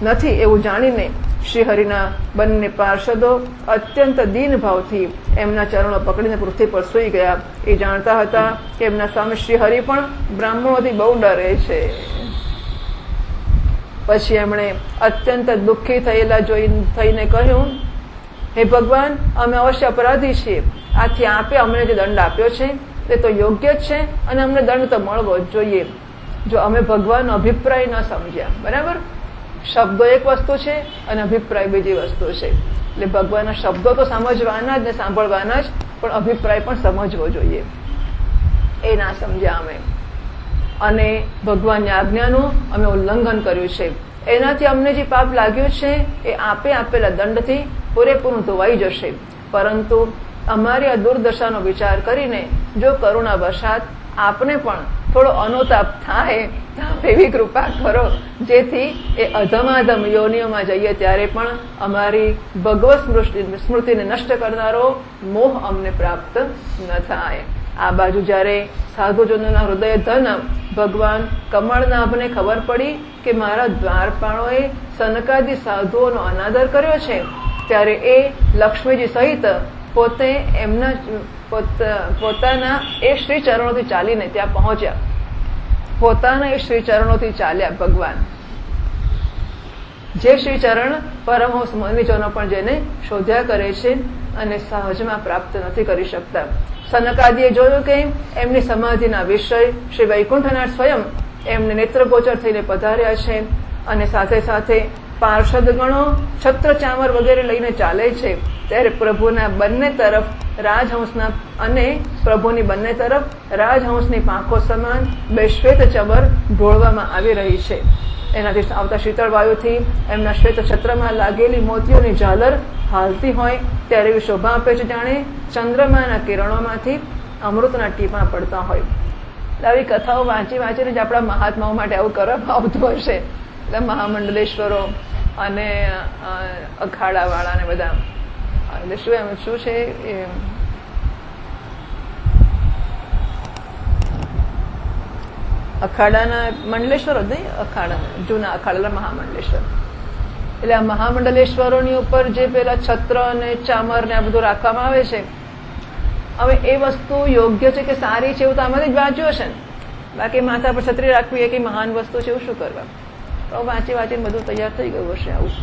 નથી એવું જાણીને શ્રીહરિના બંને પાર્ષદો અત્યંત દીન ભાવથી એમના ચરણો પકડીને પૃથ્વી પર સૂઈ ગયા. એ જાણતા હતા કે એમના સ્વામી શ્રીહરિ પણ બ્રાહ્મણોથી બહુ ડરે છે. પછી એમણે અત્યંત દુઃખી થયેલા થઈને કહ્યું, હે ભગવાન, અમે અવશ્ય અપરાધી છીએ. આથી આપે અમને જે દંડ આપ્યો છે તે તો યોગ્ય જ છે અને અમને દંડ તો મળવો જ જોઈએ. જો અમે ભગવાનનો અભિપ્રાય ન સમજ્યા, બરાબર, શબ્દો એક વસ્તુ છે અને અભિપ્રાય બીજી વસ્તુ છે. એટલે ભગવાનના શબ્દો તો સમજવાના જ ને સાંભળવાના જ, પણ અભિપ્રાય પણ સમજવો જોઈએ. એ ના સમજ્યા અમે, અને ભગવાનની આજ્ઞાનું અમે ઉલ્લંઘન કર્યું છે. એનાથી અમને જે પાપ લાગ્યું છે એ આપે આપેલા દંડથી પૂરેપૂરું ધોવાઈ જશે. પરંતુ અમારી આ દુર્દશાનો વિચાર કરીને જો કરુણા વશાત આપને પણ થોડો અનુતાપ થાય તો એવી કૃપા કરો, જેથી એ અધમાધમ યોનિઓમાં જઈએ ત્યારે પણ અમારી ભગવત સ્મૃતિને નષ્ટ કરનારો મોહ અમને પ્રાપ્ત ન થાય. આ બાજુ જયારે સાધુજનોના હૃદય ધન ભગવાન કમળનાભને ખબર પડી કે મારા દ્વારપાળોએ સનકાદી સાધુઓનો અનાદર કર્યો છે, ત્યારે એ લક્ષ્મીજી સહિત પોતે એમના પોતાના એ શ્રી ચરણોથી ચાલીને ત્યાં પહોંચ્યા. પોતાના એ શ્રી ચરણોથી ચાલ્યા ભગવાન, જે શ્રી ચરણ પરમહંસ મુનિજનો પણ જેને શોધ્યા કરે છે અને સહજમાં પ્રાપ્ત નથી કરી શકતા. સનકાદીએ જોયું કે એમની સમાધિના વિષય શ્રી વૈકુંઠનાથ સ્વયં એમને નેત્રગોચર થઈને પધાર્યા છે, અને સાથે સાથે પાર્ષદ ગણો છત્ર ચામર વગેરે લઈને ચાલે છે. ત્યારે પ્રભુના બંને તરફ રાજહંસના અને પ્રભુની બંને તરફ રાજહંસની પાંખો સમાન બે શ્વેત ચબર ઢોળવામાં આવી રહી છે. એનાથી આવતા શીતળ વાયુથી એમના શ્વેત છત્રમાં લાગેલી મોતીઓની ઝાલર હાલતી હોય ત્યારે એવી શોભા આપે છે, જાણે ચંદ્રમાના કિરણોમાંથી અમૃતના ટીપા પડતા હોય. આવી કથાઓ વાંચી વાંચીને જ આપણા મહાત્માઓ માટે આવું કરવામાં આવતું હશે. એટલે મહામંડલેશ્વરો અને અખાડાવાળા ને બધા, એટલે શું છે અખાડાના મંડલેશ્વરો જ નહીં, અખાડા જૂના અખાડા મહામંડલેશ્વર. એટલે આ મહામંડલેશ્વરોની ઉપર જે પેલા છત્ર અને ચામર ને આ બધું રાખવામાં આવે છે, હવે એ વસ્તુ યોગ્ય છે કે સારી છે એવું તો આમાંથી જ વાંચ્યું હશે ને. બાકી માથા પર છત્રી રાખવી એ કઈ મહાન વસ્તુ છે એવું શું કરવા? તો વાંચી વાંચીને બધું તૈયાર થઈ ગયું હશે આવું.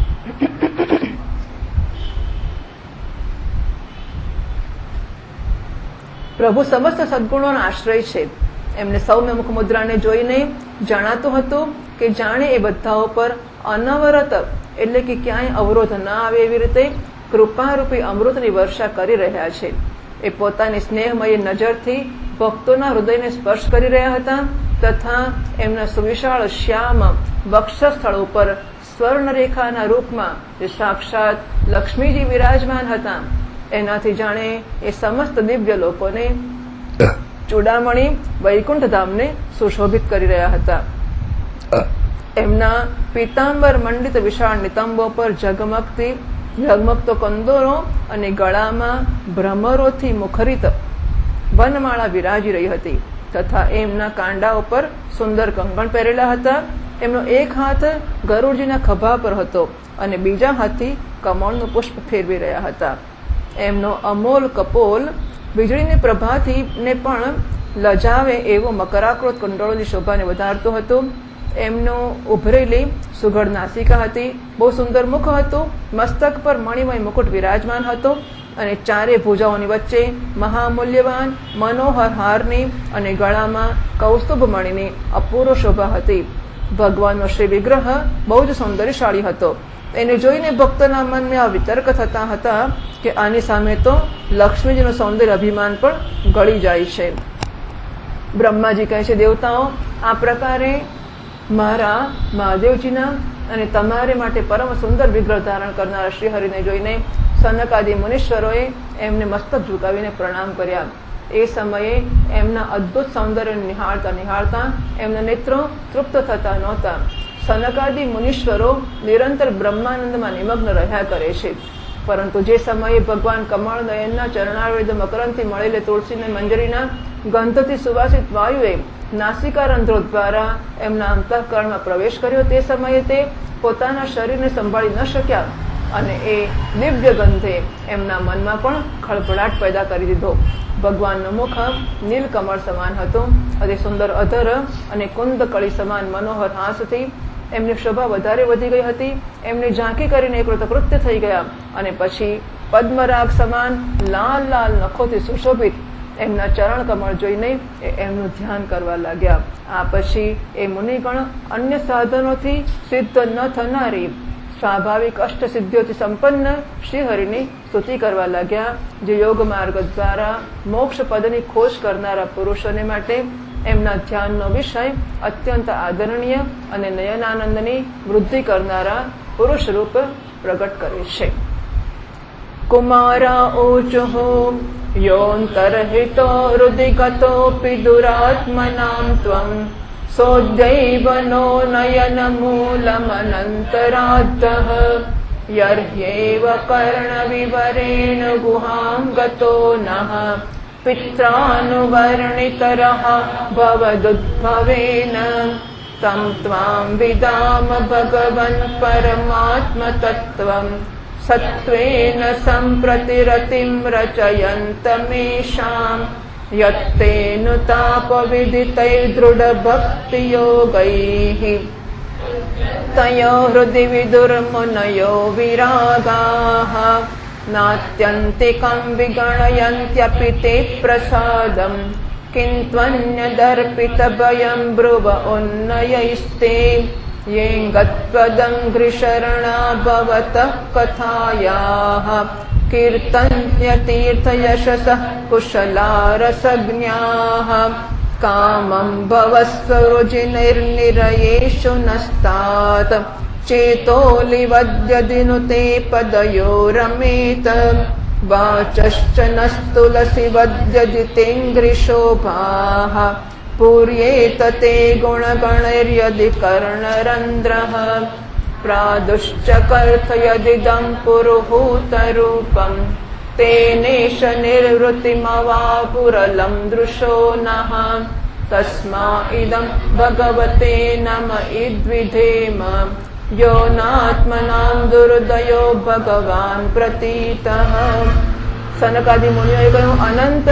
પ્રભુ સમસ્ત સદગુણોનો આશ્રય છે. એમને સૌમ્ય મુખ મુદ્રાને જોઈને જણાતું હતું કે જાણે એ બધા પર અનવરત એટલે કે ક્યાંય અવરોધ ન આવે એવી રીતે કૃપારૂપી અમૃતની વર્ષા કરી રહ્યા છે. એ પોતાની સ્નેહમયી નજરથી ભક્તોના હૃદયને સ્પર્શ કરી રહ્યા હતા, તથા એમના સુવિશાળ શ્યામ વક્ષસ્થળ ઉપર સ્વર્ણરેખાના રૂપમાં જે સાક્ષાત લક્ષ્મીજી વિરાજમાન હતા, એનાથી જાણે એ સમસ્ત દિવ્ય લોકોને ચૂડામણી વૈકુંઠ ધામને સુશોભિત કરી રહ્યા હતા. એમના પીતાંબર મંડિત વિશાળ નિતંબો પર ઝગમગતો કંદોરો અને ગળામાં ભ્રમરોથી મુખરિત વનમાળા વિરાજી રહી હતી, તથા એમના કાંડા ઉપર સુંદર કંગણ પહેરેલા હતા. એમનો એક હાથ ગરુડજીના ખભા પર હતો અને બીજા હાથથી કમળનું પુષ્પ ફેરવી રહ્યા હતા. એમનો અમોલ કપોલ વીજળીની પ્રભાથી ને પણ લજાવે એવો મકરાકૃત કુંડળોની શોભાને વધારતો હતો. એમનો ઉભરેલી સુઘડ નાસિકા હતી, બહુ સુંદર મુખ હતું, મસ્તક પર મણિમય મુકુટ વિરાજમાન હતો. અને ચારે ભુજાઓની વચ્ચે મહામૂલ્યવાન મનોહર હારની અને ગળામાં કૌસ્તુભ મણીની અપૂર્વ શોભા હતી. ભગવાનનો શ્રી વિગ્રહ બહુ જ સૌંદર્યશાળી હતો. એને જોઈને ભક્તોના મનમાં આ વિતર્ક થતા હતા કે આની સામે તો લક્ષ્મીજીનું સૌંદર્ય અભિમાન પણ ગળી જાય છે. બ્રહ્માજી કહે છે, દેવતાઓ, આ પ્રકારે મારા મહાદેવજીના અને તમારે માટે પરમ સુંદર વિગ્રહ ધારણ કરનારા શ્રીહરિને જોઈને સનકાદી મુનીશ્વરોએ એમને મસ્તક ઝુકાવીને પ્રણામ કર્યા. એ સમયે એમના અદ્ભુત સૌંદર્યને નિહાળતા એમના નેત્રો તૃપ્ત થતા નહોતા. સનકાદી મુનીશ્વરો નિરંતર બ્રહ્માનંદમાં નિમગ્ન રહ્યા કરે છે. પરંતુ જે સમયે ભગવાન કમળ નયનના ચરણારવિંદ મકરંદથી મળેલી તુલસીને મંજરીના ગંધથી સુવાસિત વાયુએ નાસિકા રંધ્રો દ્વારા એમના અંતઃકરણમાં પ્રવેશ કર્યો, તે સમયે તે પોતાના શરીરને સંભાળી ન શક્યા અને એ દિવ્ય ગંધે એમના મનમાં પણ ખળભળાટ પેદા કરી દીધો. ભગવાનનું મુખ નીલકમળ સમાન હતું. અતિ સુંદર અધર અને કુંદકળી સમાન મનોહર હાસથી એમની શોભા વધારે વધી ગઈ હતી. એમની ઝાંખી કરીને કૃતકૃત્ય થઈ ગયા અને પછી પદ્મરાગ સમાન લાલ લાલ નખોથી સુશોભિત એમના ચરણ કમળ જોઈને એમનું ધ્યાન કરવા લાગ્યા. આ પછી એ મુનિગણ અન્ય સાધનોથી સિદ્ધ ન થનારી સ્વાભાવિક અષ્ટસિદ્ધિઓથી સંપન્ન શ્રીહરિની સ્તુતિ કરવા લાગ્યા, જે યોગ માર્ગ દ્વારા મોક્ષ પદની ખોજ કરનારા પુરુષોને માટે એમના ધ્યાનનો વિષય અત્યંત આદરણીય અને નયનાનંદની વૃદ્ધિ કરનારા પુરુષ રૂપ પ્રગટ કરે છે. કુમારા ઊચુઃ યોऽन्तर्हितो હૃદિ ગતોऽપि દુરાત્મનાં ત્વં સોऽદ્યૈવ નો નયનમૂલમનन्तરાદ્ધઃ યર્હ્યેવ કર્ણવિવરેણ ગુહાં ગતો નઃ પિત્રાનુવર્ણિતરઃ ભવદુદ્ભવેન तं त्वां विदाम भगवन् परमात्मतत्त्वं सत्त्वेन सम्प्रतिरतिं रचयन्तमेषां यत्तेऽनुतापविदितैर्दृढभक्तियोगैः तयो हृदि विदुर्मुनयो विरागाः नात्यन्तिकं विगणयन्त्यपि ते प्रसादम् किन्त्वन्यदर्पितभयं ब्रुव उन्नयैस्ते येऽङ्गत्वदङ्घ्रिशरणा भवतः कथायाः कीर्तन्यतीर्थयशसः कुशलारसज्ञाः कामं भवस्वरुजिनिर्निरयेषु नस्तात् चेतोऽलिवद्यदिनुते पदयोरमेत वाचश्च नस्तुलसिवद्यजितेङ्घ्रिशोभाः पूर्येत ते गुणगणैर्यदि कर्णरन्ध्रः प्रादुश्च कर्थयदिदं पुरुहूतरूपम् तेनेश निर्वृतिमवापुरलं दृशो नः तस्मा इदं भगवते नम इद्विधेम यो नात्मनां दुर्दयो भगवान प्रतीतः. સનકાદી મુનિઓએ કહ્યું, અનંત,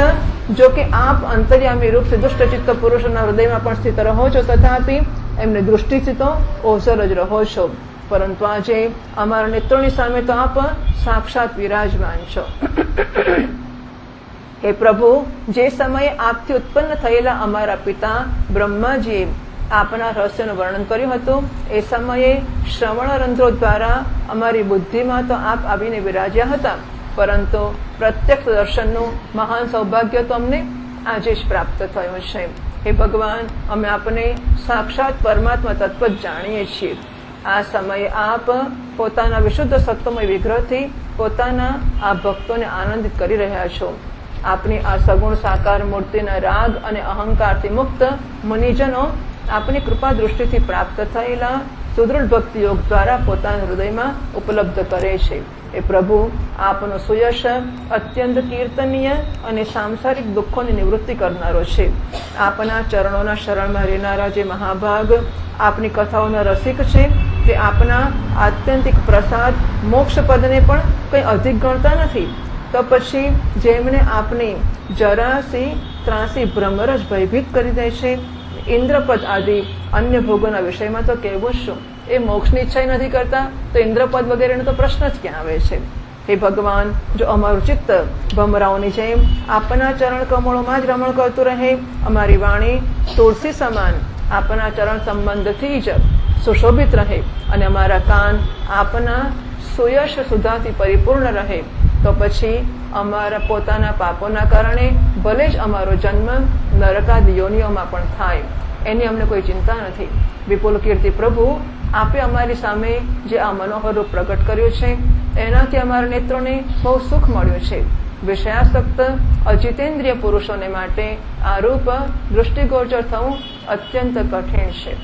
જો કે આપ અંતર્યામી રૂપથી દુષ્ટચિત્ત પુરુષોના હૃદયમાં પણ સ્થિત રહો છો, તથાપિ એમની દૃષ્ટિથી તો ઓઝર જ રહો છો, પરંતુ આજે અમારા નેત્રોની સામે તો આપ સાક્ષાત વિરાજમાન છો. હે પ્રભુ, જે સમયે આપથી ઉત્પન્ન થયેલા અમારા પિતા બ્રહ્માજીએ આપના રહસ્યનું વર્ણન કર્યું હતું, એ સમયે શ્રવણરંધ્રો દ્વારા અમારી બુદ્ધિમાં તો આપ આવીને વિરાજ્યા હતા, પરંતુ પ્રત્યક્ષ દર્શનનું મહાન સૌભાગ્ય તો અમને આજે જ પ્રાપ્ત થયું છે. હે ભગવાન, અમે આપને સાક્ષાત પરમાત્મા તત્વ જ જાણીએ છીએ. આ સમયે આપ પોતાના વિશુદ્ધ સત્વમય વિગ્રહથી પોતાના આ ભક્તોને આનંદિત કરી રહ્યા છો. આપની આ સગુણ સાકાર મૂર્તિના રાગ અને અહંકારથી મુક્ત મુનિજનો આપની કૃપા દૃષ્ટિથી પ્રાપ્ત થયેલા સુદૃઢ ભક્તિ યોગ દ્વારા પોતાના હૃદયમાં ઉપલબ્ધ કરે છે. એ પ્રભુ, આપનો સુયશ અત્યંત કીર્તનીય અને સાંસારિક દુઃખોની નિવૃત્તિ કરનારો છે. આપના ચરણોના શરણમાં રહેનારા જે મહાભાગ આપની કથાઓના રસિક છે, તે આપના આત્યંતિક પ્રસાદ મોક્ષ પદને પણ કંઈ અધિક ગણતા નથી. તો પછી જેમને આપની જરાસી ત્રાસી ભ્રમર જ ભયભીત કરી દે છે, ઇન્દ્રપદ આદિ અન્ય ભોગોના વિષયમાં તો કહેવું શું, એ મોક્ષની ઈચ્છા નથી કરતા, તો ઇન્દ્રપદ વગેરેનો તો પ્રશ્ન જ ક્યાં આવે છે. હે ભગવાન, જો અમારું ચિત્ત ભમરાઓની જેમ આપના ચરણ કમળોમાં જ રમણ કરતું રહે, અમારી વાણી તુલસી સમાન આપના ચરણ સંબંધથી જ સુશોભિત રહે અને અમારા કાન આપના સુયશ સુધાથી પરિપૂર્ણ રહે, તો પછી અમારા પોતાના પાપોના કારણે ભલે જ અમારો જન્મ નરકાદી યોનિઓમાં પણ થાય, એની અમને કોઈ ચિંતા નથી. વિપુલ કીર્તિ પ્રભુ, આપે અમારી સામે જે આ મનોહર રૂપ પ્રગટ કર્યું છે એનાથી અમારા નેત્રોને બહુ સુખ મળ્યું છે. વિષયાસક્ત અજિતેન્દ્રિય પુરુષોને માટે આ રૂપ દૃષ્ટિગોચર થવું અત્યંત કઠિન છે.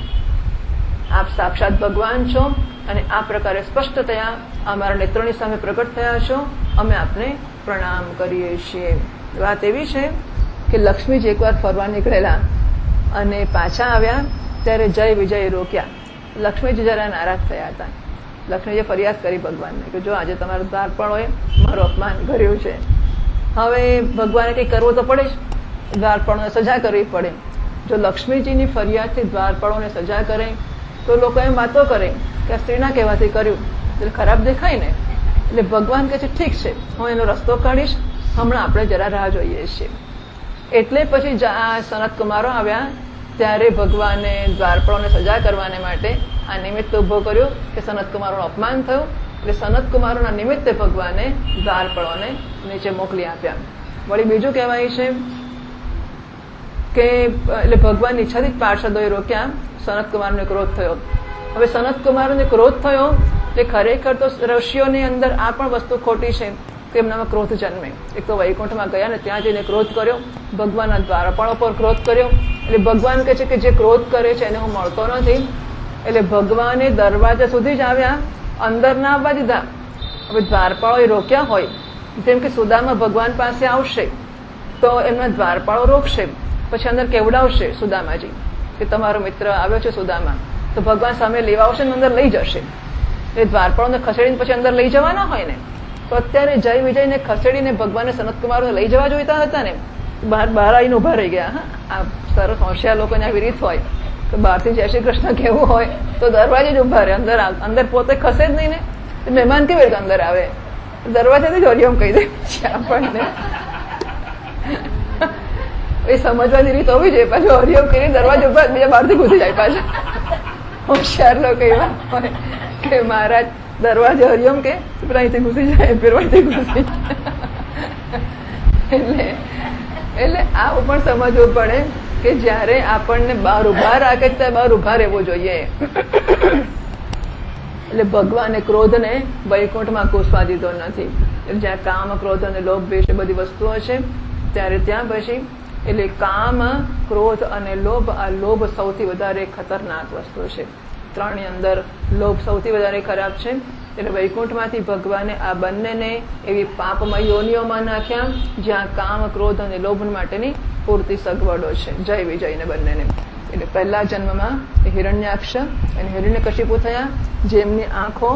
આપ સાક્ષાત ભગવાન છો અને આ પ્રકારે સ્પષ્ટતયા અમારા નેત્રોની સામે પ્રગટ થયા છો. અમે આપને પ્રણામ કરીએ છીએ. વાત એવી છે કે લક્ષ્મીજી એકવાર ફરવા નીકળેલા અને પાછા આવ્યા ત્યારે જય વિજય રોક્યા. લક્ષ્મીજી જરા નારાજ થયા હતા. લક્ષ્મીજીએ ફરિયાદ કરી ભગવાનને કે જો આજે તમારા દ્વારપાળોએ મારું અપમાન કર્યું છે, હવે ભગવાને કંઈ કરવું તો પડે જ, દ્વારપાળોને સજા કરવી પડે. જો લક્ષ્મીજીની ફરિયાદથી દ્વારપાળોને સજા કરે તો લોકો એમ વાતો કરે કે આ સ્ત્રીના કહેવાથી કર્યું, એટલે ખરાબ દેખાય ને. એટલે ભગવાન કહે છે ઠીક છે, હું એનો રસ્તો કાઢીશ, હમણાં આપણે જરા રાહ જોઈએ છીએ. એટલે પછી સનત કુમારો આવ્યા ત્યારે ભગવાને દ્વારપાળોને સજા કરવાને માટે આ નિમિત્ત ઉભો કર્યો કે સનત કુમારોનું અપમાન થયું, એટલે સનત કુમારોના નિમિત્તે ભગવાને દ્વારપાળોને નીચે મોકલી આપ્યા. વળી બીજું કહેવાય છે કે એટલે ભગવાનની ઈચ્છાથી જ પાર્ષદોએ રોક્યા. સનત કુમારને ક્રોધ થયો. હવે સનત કુમારને ક્રોધ થયો એટલે ખરેખર તો ઋષિઓની અંદર આ પણ વસ્તુ ખોટી છે કે એમનામાં ક્રોધ જન્મે. એક તો વૈકુંઠમાં ગયા ને ત્યાં જઈને ક્રોધ કર્યો, ભગવાનના દ્વારપાળો પર ક્રોધ કર્યો. એટલે ભગવાન કહે છે કે જે ક્રોધ કરે છે એને હું મળતો નથી. એટલે ભગવાને દરવાજા સુધી જ આવ્યા, અંદર ના આવવા દીધા. હવે દ્વારપાળોએ રોક્યા હોય, જેમ કે સુદામા ભગવાન પાસે આવશે તો એમના દ્વારપાળો રોકશે, પછી અંદર કેવડાવશે સુદામાજી કે તમારો મિત્ર આવ્યો છે સુદામા, તો ભગવાન સામે લેવા આવશે ને અંદર લઈ જશે. એ દ્વારપાળોને ખસેડીને પછી અંદર લઈ જવાના હોય ને, તો અત્યારે જય વિજયને ખસેડીને ભગવાને સનતકુમારોને લઈ જવા જોઈતા હતા ને, બહાર આવીને ઉભા રહી ગયા. આ સરસ હોશિયાર લોકોને આવી રીત હોય તો બહારથી જય શ્રી કૃષ્ણ કહેવું હોય તો દરવાજે જ ઉભા રહે, અંદર પોતે ખસે જ નહીં ને. મહેમાન કેવી રીતે અંદર આવે? દરવાજાથી જ હરિઓમ કહી દે આપણને. એ સમજવાની રીત હોવી જોઈએ. પાછું હરિઓમ કરી દરવાજો ઉભા, બીજા બહારથી ઘૂસી જાય પાછા. હોશિયાર લોકો એવા હોય કે મહારાજ દરવાજે હરિઓમ કે પેલા અહીંથી ઘૂસી જાય, પેરવાથી ઘૂસી જાય. એટલે આવું પણ સમજવું પડે કે જયારે આપણને બહાર ઉભા રાખે ત્યારે બહાર ઉભા રહેવું જોઈએ. એટલે ભગવાને ક્રોધને વૈકુંઠમાં ઘૂસવા દીધો નથી. એટલે જ્યાં કામ, ક્રોધ અને લોભ વિશે બધી વસ્તુઓ છે ત્યારે ત્યાં પછી એટલે કામ, ક્રોધ અને લોભ, આ લોભ સૌથી વધારે ખતરનાક વસ્તુ છે. ત્રણની અંદર લોભ સૌથી વધારે ખરાબ છે. એટલે વૈકુંઠમાંથી ભગવાને આ બંનેને એવી પાપમય યોનિઓમાં નાખ્યા જ્યાં કામ, ક્રોધ અને લોભ માટેની પૂરતી સગવડો છે. જય વિજયને બંનેને. એટલે પહેલા જન્મમાં હિરણ્યાક્ષ અને હિરણ્યકશિપુ થયા, જેમની આંખો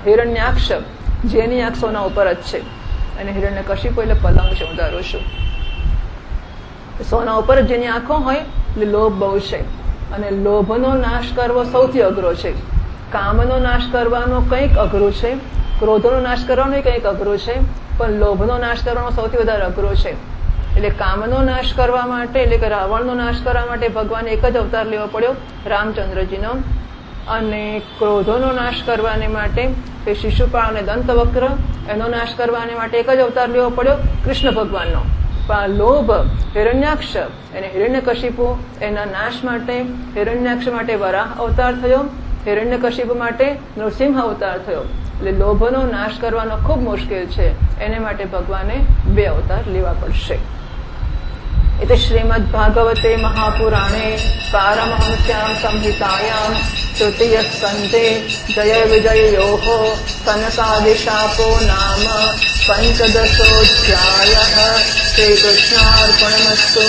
હિરણ્યાક્ષ જેની આંખ સોના ઉપર જ છે, અને હિરણ્યકશિપુ એટલે પલંગ છે, હું ધારું છું. સોના ઉપર જેની આંખો હોય એટલે લોભ બહુ છે, અને લોભનો નાશ કરવો સૌથી અઘરો છે. કામનો નાશ કરવાનો કંઈક અઘરું છે, ક્રોધનો નાશ કરવાનો કંઈક અઘરું છે, પણ લોભનો નાશ કરવાનો સૌથી વધારે અઘરો છે. એટલે કામનો નાશ કરવા માટે, એટલે કે રાવણનો નાશ કરવા માટે ભગવાને એક જ અવતાર લેવો પડ્યો, રામચંદ્રજીનો. અને ક્રોધોનો નાશ કરવાને માટે શિશુપાળ અને દંતવક્ર, એનો નાશ કરવાને માટે એક જ અવતાર લેવો પડ્યો, કૃષ્ણ ભગવાનનો. પણ લોભ, હિરણ્યાક્ષ અને હિરણ્યકશિપુ, એના નાશ માટે હિરણ્યાક્ષ માટે વરાહ અવતાર થયો, હિરણ્યકશિપુ માટે નૃસિંહ અવતાર થયો. એટલે લોભનો નાશ કરવાનો ખૂબ મુશ્કેલ છે, એને માટે ભગવાને 2 અવતાર લેવા પડશે. એટલે શ્રીમદ ભાગવતે મહાપુરાણે પારમહંસ્યામ સંહિતાયામ તૃતીય સ્કંધે જય વિજયયોઃ સનકાદિશાપો નામ પંચદશોऽધ્યાયઃ. શ્રીકૃષ્ણાર્પણમસ્તુ.